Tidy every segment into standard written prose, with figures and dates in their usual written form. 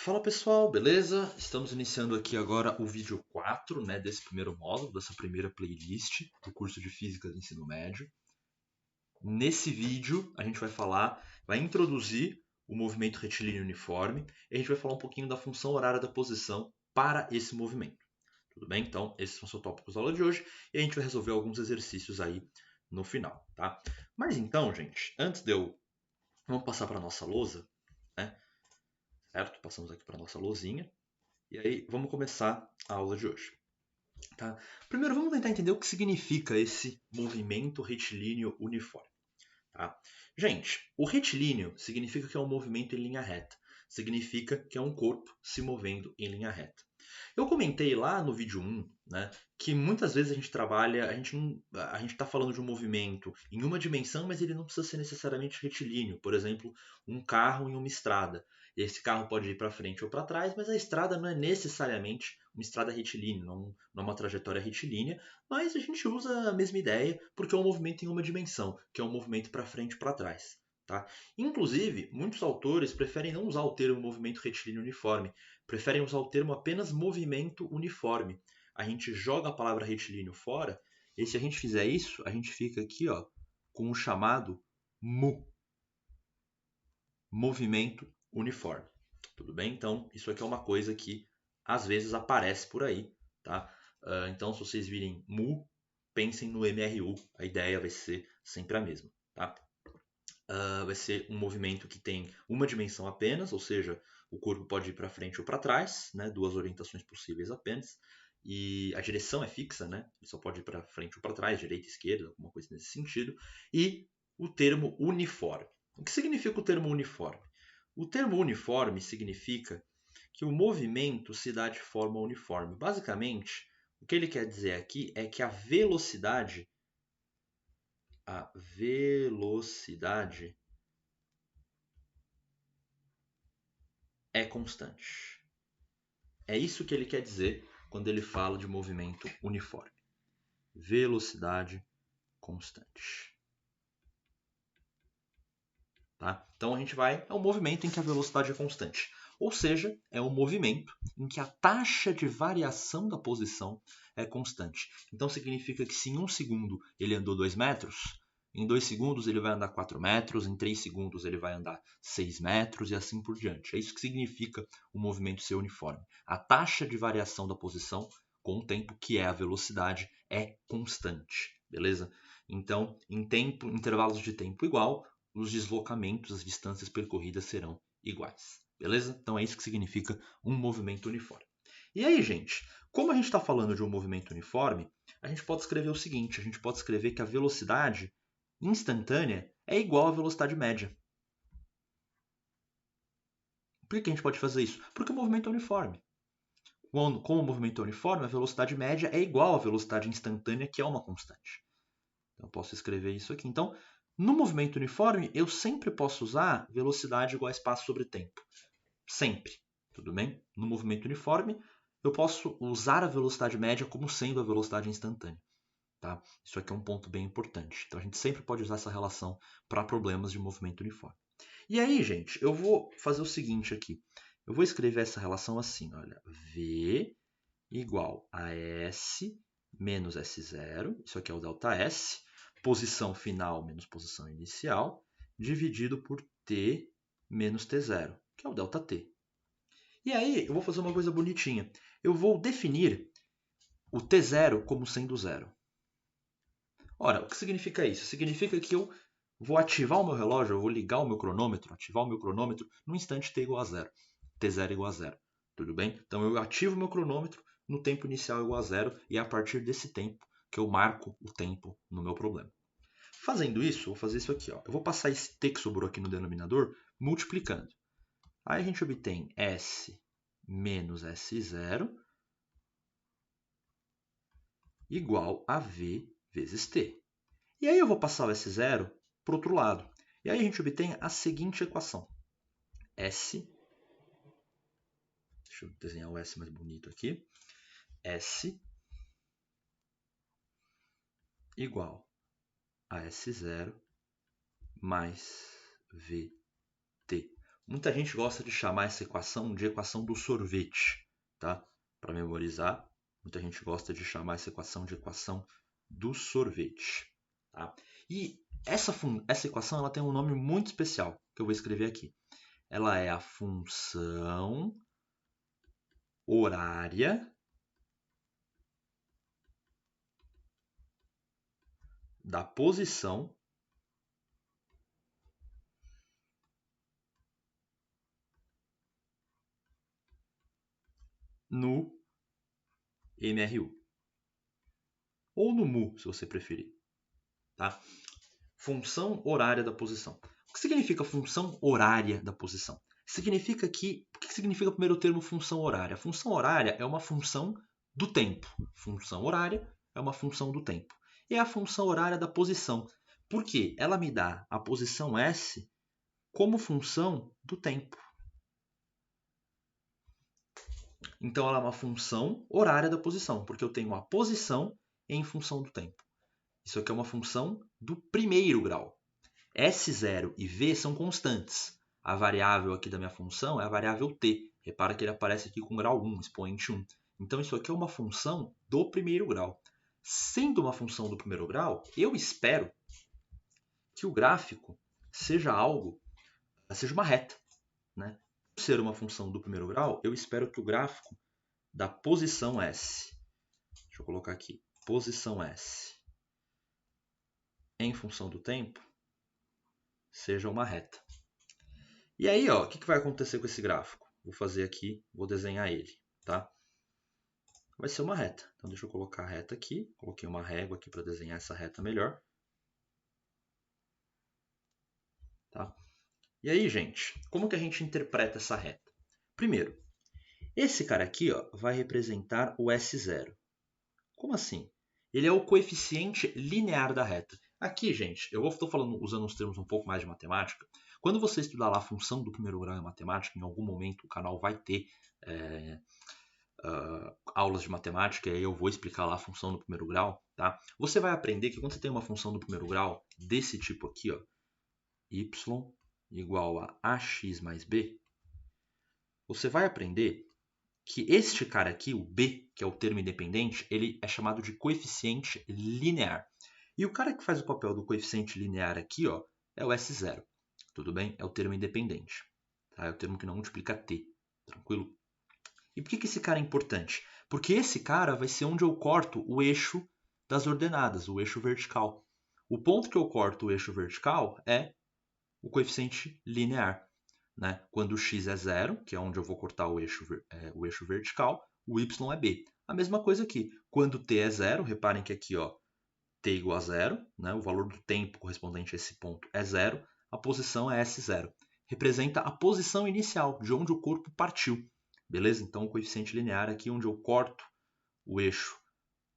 Fala pessoal, beleza? Estamos iniciando aqui agora o vídeo 4, né, desse primeiro módulo, dessa primeira playlist do curso de Física do Ensino Médio. Nesse vídeo a gente vai introduzir o movimento retilíneo uniforme e a gente vai falar um pouquinho da função horária da posição para esse movimento. Tudo bem? Então, esses são os tópicos da aula de hoje e a gente vai resolver alguns exercícios aí no final, tá? Mas então, gente, vamos passar para a nossa lousa, né? Certo? Passamos aqui para a nossa lousinha. E aí, vamos começar a aula de hoje. Tá? Primeiro, vamos tentar entender o que significa esse movimento retilíneo uniforme. Tá? Gente, o retilíneo significa que é um movimento em linha reta. Significa que é um corpo se movendo em linha reta. Eu comentei lá no vídeo 1, né, que muitas vezes a gente está falando de um movimento em uma dimensão, mas ele não precisa ser necessariamente retilíneo. Por exemplo, um carro em uma estrada. Esse carro pode ir para frente ou para trás, mas a estrada não é necessariamente uma estrada retilínea, não é uma trajetória retilínea, mas a gente usa a mesma ideia porque é um movimento em uma dimensão, que é um movimento para frente e para trás. Tá? Inclusive, muitos autores preferem não usar o termo movimento retilíneo uniforme, preferem usar o termo apenas movimento uniforme. A gente joga a palavra retilíneo fora, e se a gente fizer isso, a gente fica aqui ó, com o chamado movimento uniforme. Tudo bem? Então, isso aqui é uma coisa que às vezes aparece por aí. Tá? Então, se vocês virem mu, pensem no MRU. A ideia vai ser sempre a mesma. Tá? Vai ser um movimento que tem uma dimensão apenas, ou seja, o corpo pode ir para frente ou para trás, né? Duas orientações possíveis apenas. E a direção é fixa, né? Ele só pode ir para frente ou para trás, direita, esquerda, alguma coisa nesse sentido. E o termo uniforme. O que significa o termo uniforme? O termo uniforme significa que o movimento se dá de forma uniforme. Basicamente, o que ele quer dizer aqui é que a velocidade é constante. É isso que ele quer dizer quando ele fala de movimento uniforme. Velocidade constante. Tá? Então é um movimento em que a velocidade é constante. Ou seja, é um movimento em que a taxa de variação da posição é constante. Então significa que se em 1 segundo ele andou 2 metros, em 2 segundos ele vai andar 4 metros, em 3 segundos ele vai andar 6 metros e assim por diante. É isso que significa o movimento ser uniforme. A taxa de variação da posição com o tempo, que é a velocidade, é constante. Beleza? Então, em intervalos de tempo igual, os deslocamentos, as distâncias percorridas serão iguais. Beleza? Então é isso que significa um movimento uniforme. E aí, gente, como a gente está falando de um movimento uniforme, a gente pode escrever o seguinte: a gente pode escrever que a velocidade instantânea é igual à velocidade média. Por que a gente pode fazer isso? Porque o movimento é uniforme. Como o movimento é uniforme, a velocidade média é igual à velocidade instantânea, que é uma constante. Então, eu posso escrever isso aqui. Então, no movimento uniforme, eu sempre posso usar velocidade igual a espaço sobre tempo. Sempre. Tudo bem? No movimento uniforme, eu posso usar a velocidade média como sendo a velocidade instantânea. Tá? Isso aqui é um ponto bem importante. Então, a gente sempre pode usar essa relação para problemas de movimento uniforme. E aí, gente, eu vou fazer o seguinte aqui. Eu vou escrever essa relação assim, olha. V igual a S menos S0. Isso aqui é o ΔS. Posição final menos posição inicial, dividido por T menos T0, que é o ΔT. E aí, eu vou fazer uma coisa bonitinha. Eu vou definir o T0 como sendo zero. Ora, o que significa isso? Significa que eu vou ativar o meu relógio, eu vou ligar o meu cronômetro, ativar o meu cronômetro no instante T igual a zero. T0 igual a zero. Tudo bem? Então eu ativo o meu cronômetro no tempo inicial igual a zero e é a partir desse tempo que eu marco o tempo no meu problema. Fazendo isso, vou fazer isso aqui. Ó. Eu vou passar esse t que sobrou aqui no denominador multiplicando. Aí a gente obtém S menos S0 igual a V vezes T. E aí eu vou passar o S0 para o outro lado. E aí a gente obtém a seguinte equação. S, deixa eu desenhar o S mais bonito aqui. S igual a S0 mais VT. Muita gente gosta de chamar essa equação de equação do sorvete, tá? Para memorizar, muita gente gosta de chamar essa equação de equação do sorvete, tá? E essa equação ela tem um nome muito especial que eu vou escrever aqui. Ela é a função horária da posição no MRU. Ou no MU, se você preferir. Tá? Função horária da posição. O que significa função horária da posição? Significa que... O que significa o primeiro termo função horária? A função horária é uma função do tempo. Função horária é uma função do tempo. E é a função horária da posição. Por quê? Ela me dá a posição S como função do tempo. Então, ela é uma função horária da posição, porque eu tenho a posição em função do tempo. Isso aqui é uma função do primeiro grau. S0 e V são constantes. A variável aqui da minha função é a variável t. Repara que ele aparece aqui com grau 1, expoente 1. Então, isso aqui é uma função do primeiro grau. Sendo uma função do primeiro grau, eu espero que o gráfico seja uma reta, né? Por ser uma função do primeiro grau, eu espero que o gráfico da posição S, deixa eu colocar aqui, posição S em função do tempo, seja uma reta. E aí, ó, o que vai acontecer com esse gráfico? Vou fazer aqui, vou desenhar ele, tá? Vai ser uma reta. Então, deixa eu colocar a reta aqui. Coloquei uma régua aqui para desenhar essa reta melhor. Tá? E aí, gente, como que a gente interpreta essa reta? Primeiro, esse cara aqui ó, vai representar o S0. Como assim? Ele é o coeficiente linear da reta. Aqui, gente, eu estou falando usando uns termos um pouco mais de matemática. Quando você estudar lá a função do primeiro grau em matemática, em algum momento o canal vai ter aulas de matemática, e aí eu vou explicar lá a função do primeiro grau. Tá? Você vai aprender que quando você tem uma função do primeiro grau desse tipo aqui, ó, y igual a ax mais b, você vai aprender que este cara aqui, o b, que é o termo independente, ele é chamado de coeficiente linear. E o cara que faz o papel do coeficiente linear aqui ó, é o S0. Tudo bem? É o termo independente. Tá? É o termo que não multiplica t. Tranquilo? E por que esse cara é importante? Porque esse cara vai ser onde eu corto o eixo das ordenadas, o eixo vertical. O ponto que eu corto o eixo vertical é o coeficiente linear. Né? Quando o x é 0, que é onde eu vou cortar o eixo vertical, o y é b. A mesma coisa aqui. Quando t é 0, reparem que aqui ó, t igual a 0, né? O valor do tempo correspondente a esse ponto é 0, a posição é S0. Representa a posição inicial, de onde o corpo partiu. Beleza? Então, o coeficiente linear aqui, onde eu corto o eixo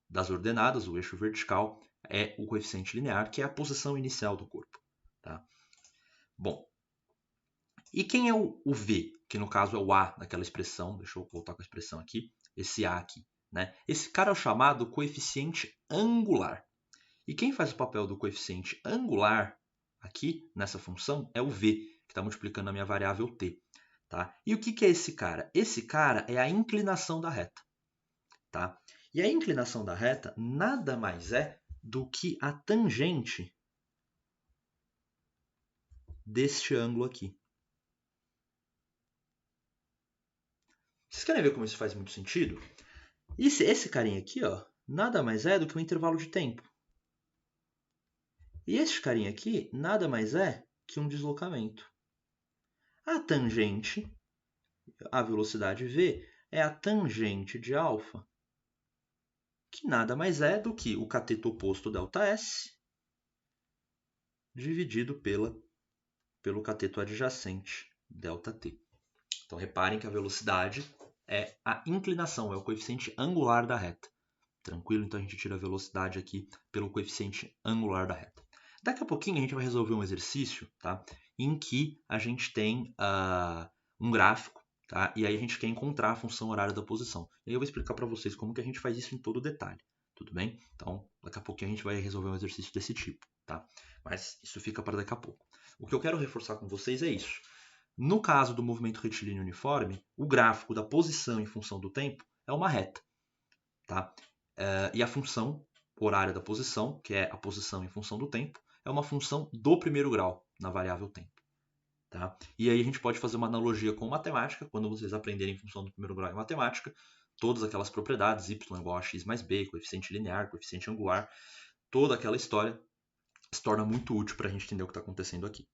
das ordenadas, o eixo vertical, é o coeficiente linear, que é a posição inicial do corpo. Tá? Bom, e quem é o V? Que no caso é o A daquela expressão. Deixa eu voltar com a expressão aqui. Esse A aqui. Né? Esse cara é o chamado coeficiente angular. E quem faz o papel do coeficiente angular aqui nessa função é o V, que está multiplicando a minha variável t. Tá? E o que é esse cara? Esse cara é a inclinação da reta. Tá? E a inclinação da reta nada mais é do que a tangente deste ângulo aqui. Vocês querem ver como isso faz muito sentido? Esse carinha aqui, ó, nada mais é do que um intervalo de tempo. E este carinha aqui nada mais é que um deslocamento. A tangente, a velocidade v, é a tangente de alfa, que nada mais é do que o cateto oposto ΔS dividido pelo cateto adjacente ΔT. Então, reparem que a velocidade é a inclinação, é o coeficiente angular da reta. Tranquilo? Então, a gente tira a velocidade aqui pelo coeficiente angular da reta. Daqui a pouquinho, a gente vai resolver um exercício tá? Em que a gente tem um gráfico tá? E aí a gente quer encontrar a função horária da posição. E aí eu vou explicar para vocês como que a gente faz isso em todo detalhe. Tudo bem? Então, daqui a pouquinho a gente vai resolver um exercício desse tipo. Tá? Mas isso fica para daqui a pouco. O que eu quero reforçar com vocês é isso. No caso do movimento retilíneo uniforme, o gráfico da posição em função do tempo é uma reta. Tá? E a função horária da posição, que é a posição em função do tempo, é uma função do primeiro grau na variável tempo. Tá? E aí a gente pode fazer uma analogia com matemática, quando vocês aprenderem função do primeiro grau em matemática, todas aquelas propriedades, y igual a x mais b, coeficiente linear, coeficiente angular, toda aquela história se torna muito útil para a gente entender o que está acontecendo aqui.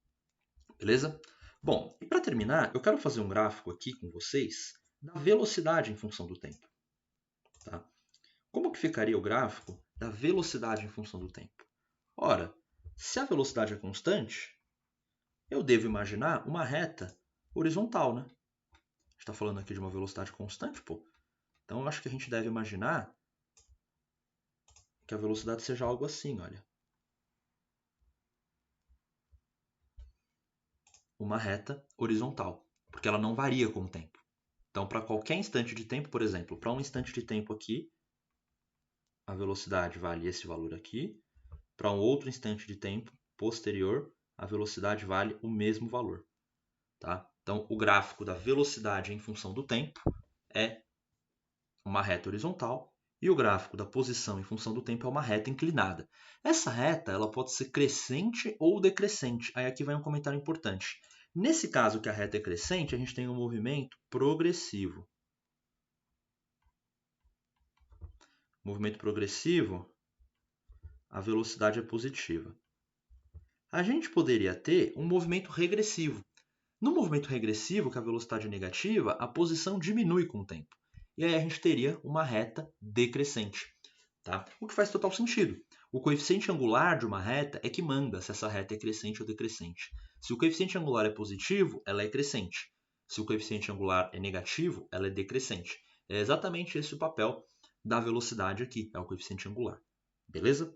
Beleza? Bom, e para terminar, eu quero fazer um gráfico aqui com vocês da velocidade em função do tempo. Tá? Como que ficaria o gráfico da velocidade em função do tempo? Ora, se a velocidade é constante, eu devo imaginar uma reta horizontal, né? A gente está falando aqui de uma velocidade constante, pô. Então, eu acho que a gente deve imaginar que a velocidade seja algo assim, olha. Uma reta horizontal, porque ela não varia com o tempo. Então, para qualquer instante de tempo, por exemplo, para um instante de tempo aqui, a velocidade vale esse valor aqui. Para um outro instante de tempo posterior, a velocidade vale o mesmo valor. Tá? Então, o gráfico da velocidade em função do tempo é uma reta horizontal e o gráfico da posição em função do tempo é uma reta inclinada. Essa reta ela pode ser crescente ou decrescente. Aí aqui vai um comentário importante. Nesse caso que a reta é crescente, a gente tem um movimento progressivo. Movimento progressivo, a velocidade é positiva. A gente poderia ter um movimento regressivo. No movimento regressivo, que a velocidade é negativa, a posição diminui com o tempo. E aí a gente teria uma reta decrescente. Tá? O que faz total sentido. O coeficiente angular de uma reta é que manda se essa reta é crescente ou decrescente. Se o coeficiente angular é positivo, ela é crescente. Se o coeficiente angular é negativo, ela é decrescente. É exatamente esse o papel da velocidade aqui, é o coeficiente angular. Beleza?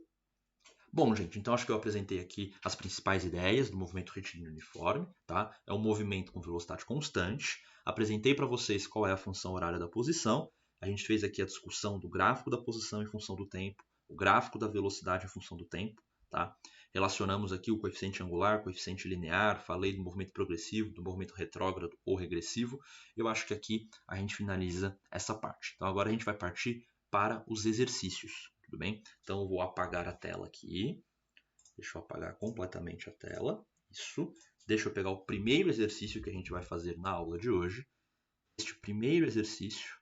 Bom, gente, então acho que eu apresentei aqui as principais ideias do movimento retilíneo uniforme. Tá? É um movimento com velocidade constante. Apresentei para vocês qual é a função horária da posição. A gente fez aqui a discussão do gráfico da posição em função do tempo, o gráfico da velocidade em função do tempo. Tá? Relacionamos aqui o coeficiente angular, o coeficiente linear, falei do movimento progressivo, do movimento retrógrado ou regressivo. Eu acho que aqui a gente finaliza essa parte. Então agora a gente vai partir para os exercícios. Tudo bem? Então eu vou apagar a tela aqui. Deixa eu apagar completamente a tela. Isso. Deixa eu pegar o primeiro exercício que a gente vai fazer na aula de hoje. Este primeiro exercício,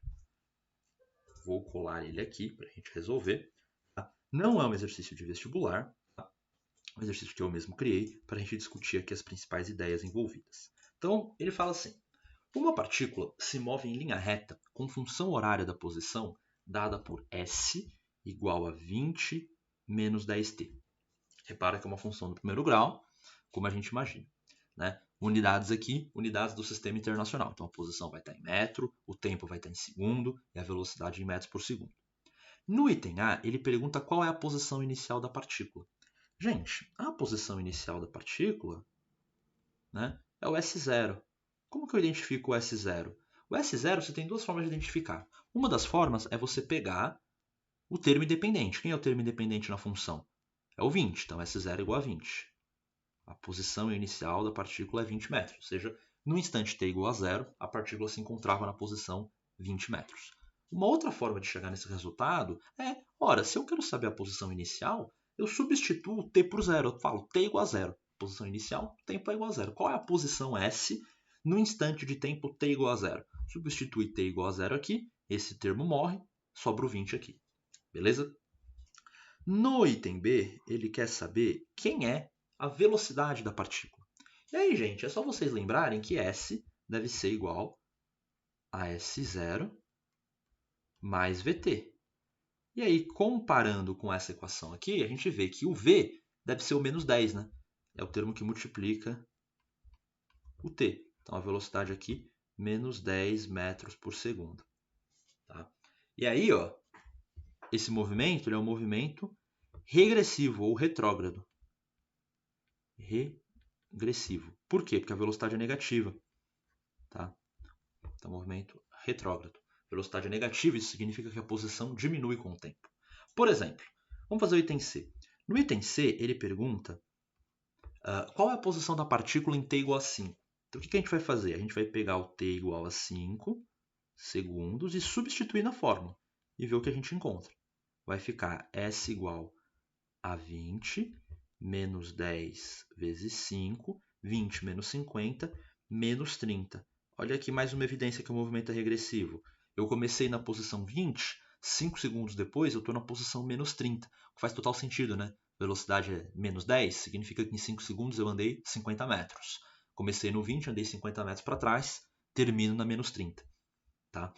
vou colar ele aqui para a gente resolver. Tá? Não é um exercício de vestibular, tá? É um exercício que eu mesmo criei para a gente discutir aqui as principais ideias envolvidas. Então, ele fala assim: uma partícula se move em linha reta com função horária da posição dada por S igual a 20 menos 10t. Repara que é uma função do primeiro grau, como a gente imagina. Né? Unidades aqui, unidades do sistema internacional. Então a posição vai estar em metro, o tempo vai estar em segundo e a velocidade em metros por segundo. No item A, ele pergunta qual é a posição inicial da partícula. Gente, a posição inicial da partícula, né, é o S0. Como que eu identifico o S0? O S0 você tem duas formas de identificar. Uma das formas é você pegar o termo independente. Quem é o termo independente na função? É o 20, então S0 é igual a 20. A posição inicial da partícula é 20 metros, ou seja, no instante t igual a 0, a partícula se encontrava na posição 20 metros. Uma outra forma de chegar nesse resultado é, ora, se eu quero saber a posição inicial, eu substituo t por 0, eu falo t igual a 0. Posição inicial, tempo é igual a 0. Qual é a posição S no instante de tempo t igual a 0? Substitui t igual a 0 aqui, esse termo morre, sobra o 20 aqui. Beleza? No item B, ele quer saber quem é a velocidade da partícula. E aí, gente, é só vocês lembrarem que S deve ser igual a S0 mais VT. E aí, comparando com essa equação aqui, a gente vê que o V deve ser o menos 10, né? É o termo que multiplica o T. Então, a velocidade aqui, menos 10 metros por segundo. Tá? E aí, ó, esse movimento ele é um movimento regressivo ou retrógrado. Regressivo. Por quê? Porque a velocidade é negativa. Tá? Então, movimento retrógrado. Velocidade é negativa, isso significa que a posição diminui com o tempo. Por exemplo, vamos fazer o item C. No item C, ele pergunta qual é a posição da partícula em t igual a 5. Então, o que a gente vai fazer? A gente vai pegar o t igual a 5 segundos e substituir na fórmula e ver o que a gente encontra. Vai ficar S igual a 20 menos 10 vezes 5, 20 menos 50, menos 30. Olha aqui mais uma evidência que o movimento é regressivo. Eu comecei na posição 20, 5 segundos depois eu estou na posição menos 30. O que faz total sentido, né? Velocidade é menos 10, significa que em 5 segundos eu andei 50 metros. Comecei no 20, andei 50 metros para trás, termino na menos 30. Tá?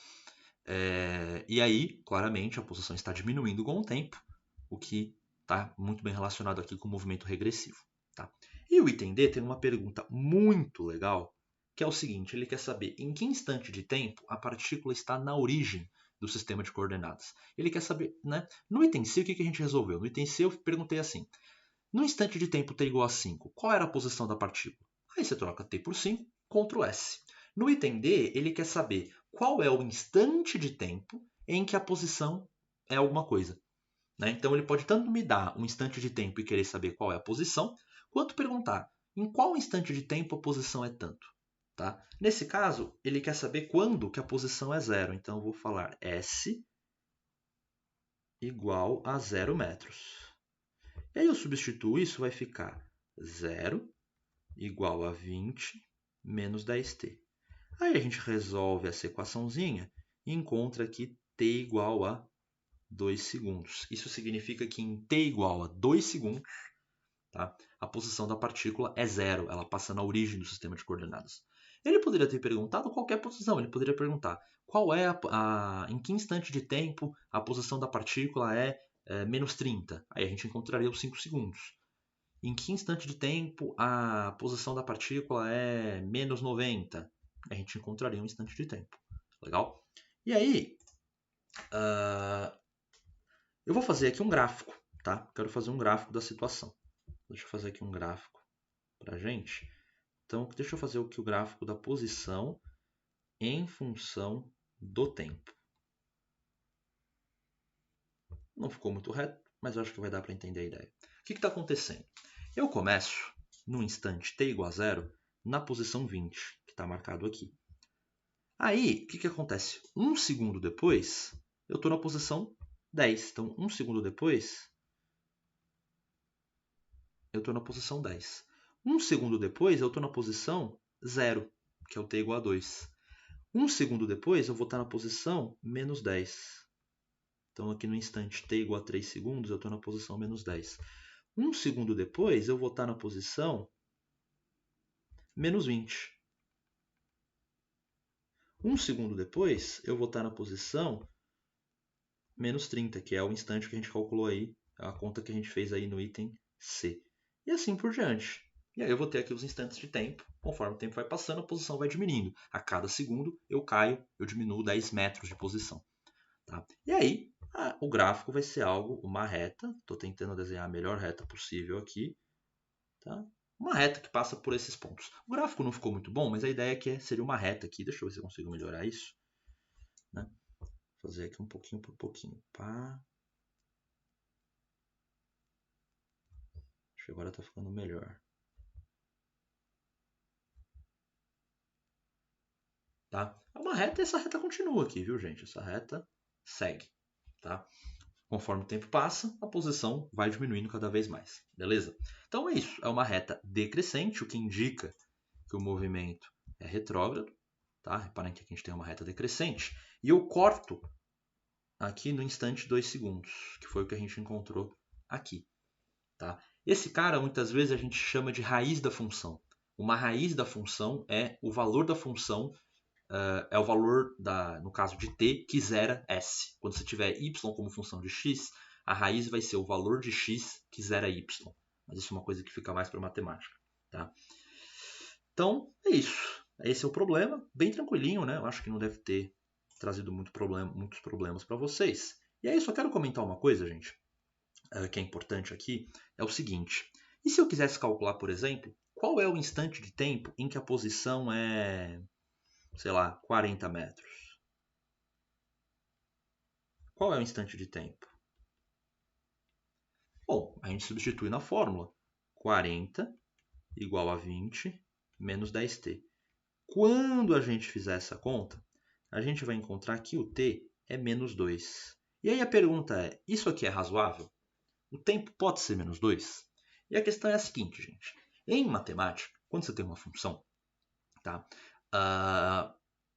E aí, claramente, a posição está diminuindo com o tempo, o que está muito bem relacionado aqui com o movimento regressivo. Tá? E o item D tem uma pergunta muito legal, que é o seguinte, ele quer saber em que instante de tempo a partícula está na origem do sistema de coordenadas. Ele quer saber, né? No item C, o que a gente resolveu? No item C eu perguntei assim, no instante de tempo t igual a 5, qual era a posição da partícula? Aí você troca t por 5, Ctrl S. No item D, ele quer saber qual é o instante de tempo em que a posição é alguma coisa. Né? Então ele pode tanto me dar um instante de tempo e querer saber qual é a posição, quanto perguntar em qual instante de tempo a posição é tanto. Tá? Nesse caso, ele quer saber quando que a posição é zero. Então eu vou falar S igual a 0 metros. E aí eu substituo isso, vai ficar 0 igual a 20 menos 10t. Aí a gente resolve essa equaçãozinha e encontra aqui t igual a 2 segundos. Isso significa que em t igual a 2 segundos, tá, a posição da partícula é zero, ela passa na origem do sistema de coordenadas. Ele poderia ter perguntado qualquer posição, ele poderia perguntar qual é em que instante de tempo a posição da partícula é menos 30. Aí a gente encontraria os 5 segundos. Em que instante de tempo a posição da partícula é menos 90? A gente encontraria um instante de tempo. Legal? E aí, eu vou fazer aqui um gráfico, tá? Quero fazer um gráfico da situação. Deixa eu fazer aqui um gráfico para a gente. Então, deixa eu fazer aqui o gráfico da posição em função do tempo. Não ficou muito reto, mas eu acho que vai dar para entender a ideia. O que está acontecendo? Eu começo no instante t igual a 0 na posição 20, que está marcado aqui. Aí, o que acontece? Um segundo depois, eu estou na posição 10. Então, um segundo depois, eu estou na posição 10. Um segundo depois, eu estou na posição 0, que é o t igual a 2. Um segundo depois, eu vou estar na posição menos 10. Então, aqui no instante t igual a 3 segundos, eu estou na posição menos 10. Um segundo depois, eu vou estar na posição menos 20. Um segundo depois, eu vou estar na posição menos 30, que é o instante que a gente calculou aí, a conta que a gente fez aí no item C. E assim por diante. E aí eu vou ter aqui os instantes de tempo. Conforme o tempo vai passando, a posição vai diminuindo. A cada segundo eu caio, eu diminuo 10 metros de posição. Tá? E aí o gráfico vai ser algo, uma reta. Estou tentando desenhar a melhor reta possível aqui. Tá? Uma reta que passa por esses pontos. O gráfico não ficou muito bom, mas a ideia é que seria uma reta aqui. Deixa eu ver se eu consigo melhorar isso. Né? Vou fazer aqui um pouquinho por pouquinho. Pá. Acho que agora está ficando melhor. Tá? É uma reta e essa reta continua aqui, viu, gente? Essa reta segue. Tá? Conforme o tempo passa, a posição vai diminuindo cada vez mais. Beleza? Então é isso. É uma reta decrescente, o que indica que o movimento é retrógrado. Tá? Reparem que aqui a gente tem uma reta decrescente. E eu corto aqui no instante 2 segundos, que foi o que a gente encontrou aqui. Tá? Esse cara, muitas vezes, a gente chama de raiz da função. Uma raiz da função é o valor da função, é o valor, no caso de t, que zera s. Quando você tiver y como função de x, a raiz vai ser o valor de x que zera y. Mas isso é uma coisa que fica mais para matemática. Tá? Então, é isso. Esse é o problema. Bem tranquilinho, né? Eu acho que não deve ter trazido muitos problemas para vocês. E aí, só quero comentar uma coisa, gente, que é importante aqui, é o seguinte. E se eu quisesse calcular, por exemplo, qual é o instante de tempo em que a posição é, sei lá, 40 metros? Qual é o instante de tempo? Bom, a gente substitui na fórmula. 40 igual a 20 menos 10t. quando a gente fizer essa conta, a gente vai encontrar que o t é menos 2. E aí a pergunta é, isso aqui é razoável? O tempo pode ser menos 2? E a questão é a seguinte, gente. Em matemática, quando você tem uma função, tá?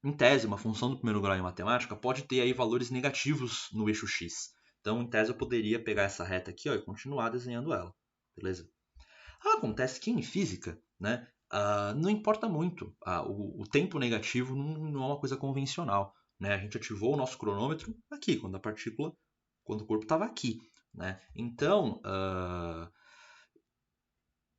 Em tese, uma função do primeiro grau em matemática pode ter aí valores negativos no eixo x. Então, em tese, eu poderia pegar essa reta aqui, ó, e continuar desenhando ela. Beleza? Acontece que em física, né, não importa muito. O tempo negativo não é uma coisa convencional. Né? A gente ativou o nosso cronômetro aqui, quando o corpo estava aqui. Né? Então,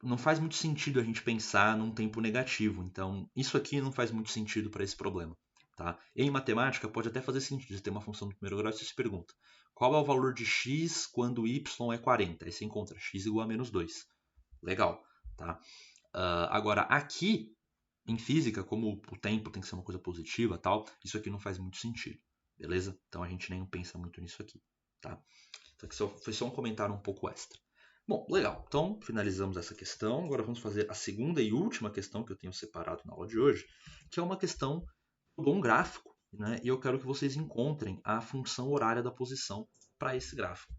não faz muito sentido a gente pensar num tempo negativo. Então, isso aqui não faz muito sentido para esse problema. Tá? Em matemática, pode até fazer sentido. Você tem uma função do primeiro grau e você se pergunta qual é o valor de x quando y é 40? Aí você encontra x igual a menos 2. Legal. Tá? Agora, aqui, em física, como o tempo tem que ser uma coisa positiva, tal, isso aqui não faz muito sentido. Beleza? Então, a gente nem pensa muito nisso aqui. Tá? Então, aqui foi só um comentário um pouco extra. Bom, legal. Então, finalizamos essa questão. Agora vamos fazer a segunda e última questão que eu tenho separado na aula de hoje, que é uma questão de um gráfico, né? E eu quero que vocês encontrem a função horária da posição para esse gráfico.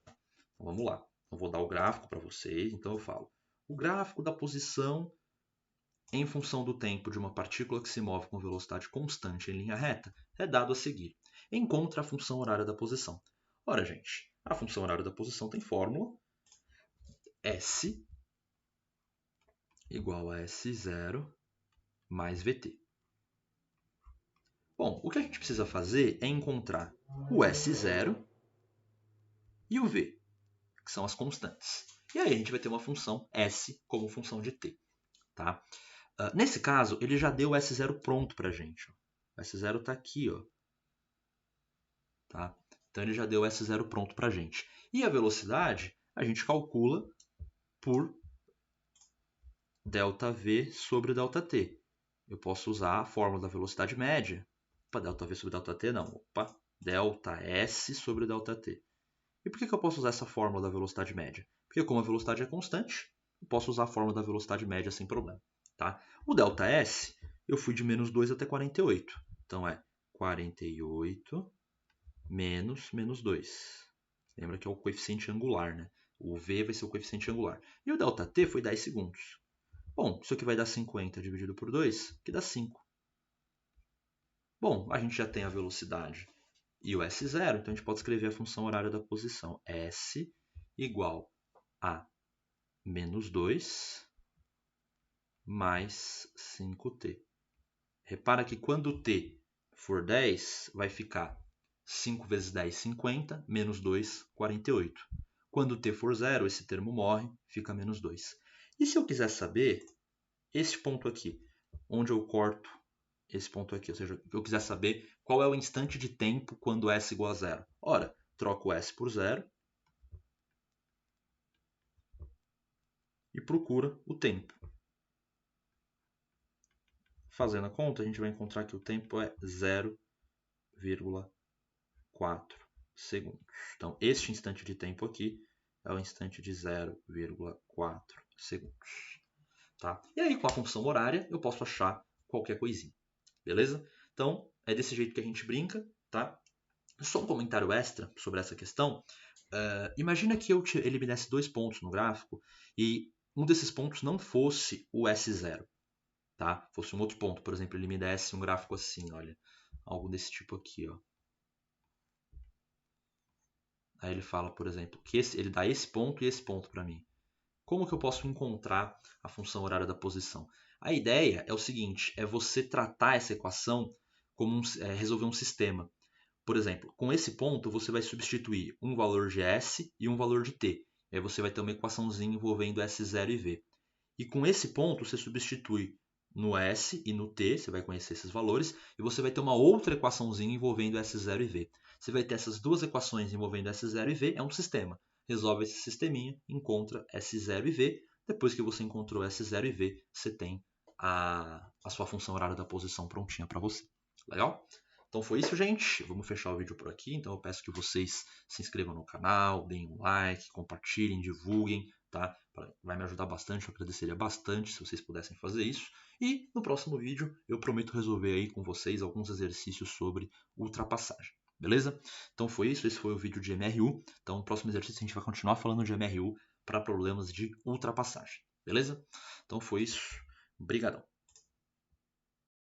Então, vamos lá. Eu vou dar o gráfico para vocês, então eu falo. O gráfico da posição em função do tempo de uma partícula que se move com velocidade constante em linha reta é dado a seguir. Encontre a função horária da posição. Ora, gente, a função horária da posição tem fórmula. S igual a S0 mais VT. Bom, o que a gente precisa fazer é encontrar o S0 e o V, que são as constantes. E aí a gente vai ter uma função S como função de t. Tá? Nesse caso, ele já deu o S0 pronto para a gente. O S0 está aqui. Ó. Tá? Então ele já deu o S0 pronto para a gente. E a velocidade a gente calcula por ΔV sobre ΔT. Eu posso usar a fórmula da velocidade média. Opa, ΔV sobre ΔT não. Opa, ΔS sobre ΔT. E por que eu posso usar essa fórmula da velocidade média? Porque como a velocidade é constante, eu posso usar a fórmula da velocidade média sem problema. Tá? O ΔS, eu fui de menos 2 até 48. Então é 48 menos 2. Lembra que é o coeficiente angular, né? O V vai ser o coeficiente angular. E o ΔT foi 10 segundos. Bom, isso aqui vai dar 50 dividido por 2, que dá 5. Bom, a gente já tem a velocidade e o S0, então a gente pode escrever a função horária da posição. S igual a menos 2 mais 5t. Repara que quando t for 10, vai ficar 5 vezes 10, 50, menos 2, 48. Quando t for 0, esse termo morre, fica menos 2. E se eu quiser saber esse ponto aqui, onde eu corto esse ponto aqui, ou seja, eu quiser saber qual é o instante de tempo quando S igual a 0. Ora, troco S por 0 e procura o tempo. Fazendo a conta, a gente vai encontrar que o tempo é 0,4 segundos. Então, este instante de tempo aqui é o instante de 0,4 segundos. Tá? E aí, com a função horária, eu posso achar qualquer coisinha. Beleza? Então, é desse jeito que a gente brinca. Tá? Só um comentário extra sobre essa questão. Imagina que ele me desse 2 pontos no gráfico e um desses pontos não fosse o S0. Tá? Fosse um outro ponto. Por exemplo, ele me desse um gráfico assim, olha. Algo desse tipo aqui, ó. Aí ele fala, por exemplo, que ele dá esse ponto e esse ponto para mim. Como que eu posso encontrar a função horária da posição? A ideia é o seguinte, é você tratar essa equação como resolver um sistema. Por exemplo, com esse ponto você vai substituir um valor de S e um valor de T. E aí você vai ter uma equaçãozinha envolvendo S0 e V. E com esse ponto você substitui no S e no T, você vai conhecer esses valores, e você vai ter uma outra equaçãozinha envolvendo S0 e V. Você vai ter essas duas equações envolvendo S0 e V, é um sistema. Resolve esse sisteminha, encontra S0 e V. Depois que você encontrou S0 e V, você tem a sua função horária da posição prontinha para você. Legal? Então foi isso, gente. Vamos fechar o vídeo por aqui. Então eu peço que vocês se inscrevam no canal, deem um like, compartilhem, divulguem. tá? Vai me ajudar bastante, eu agradeceria bastante se vocês pudessem fazer isso. E no próximo vídeo eu prometo resolver aí com vocês alguns exercícios sobre ultrapassagem, beleza? Então foi isso, esse foi o vídeo de MRU. Então no próximo exercício a gente vai continuar falando de MRU para problemas de ultrapassagem, beleza? Então foi isso, obrigadão.